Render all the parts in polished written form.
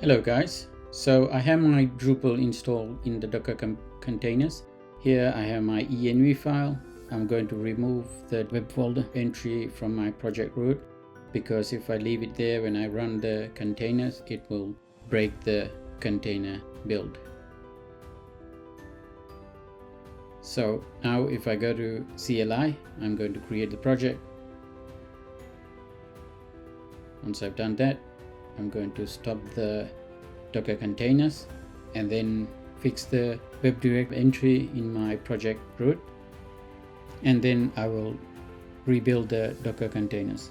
Hello guys, so I have my Drupal installed in the Docker containers. Here I have my env file. I'm going to remove the web folder entry from my project root because if I leave it there when I run the containers, it will break the container build. So now if I go to CLI, I'm going to create the project. Once I've done that, I'm going to stop the Docker containers and then fix the web direct entry in my project root, and then I will rebuild the Docker containers.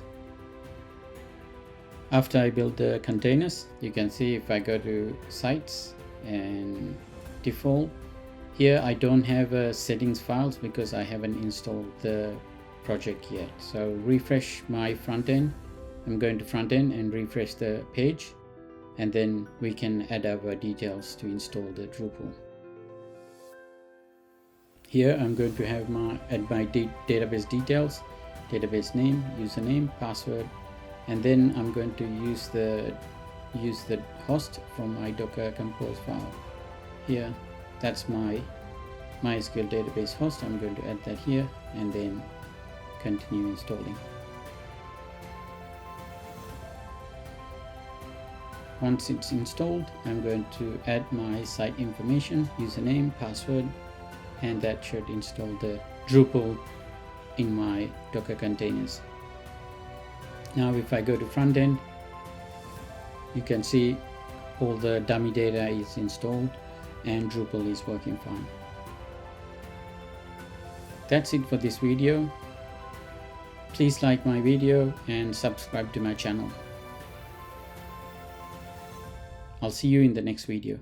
After I build the containers, you can see if I go to sites and default, here I don't have settings files because I haven't installed the project yet. So refresh my front end. I'm going to front end and refresh the page, and then we can add our details to install the Drupal. Here I'm going to have add my database details, database name, username, password, and then I'm going to use the host from my Docker compose file. Here, that's my MySQL database host. I'm going to add that here and then continue installing. Once it's installed, I'm going to add my site information, username, password, and that should install the Drupal in my Docker containers. Now if I go to front end, you can see all the dummy data is installed and Drupal is working fine. That's it for this video. Please like my video and subscribe to my channel. I'll see you in the next video.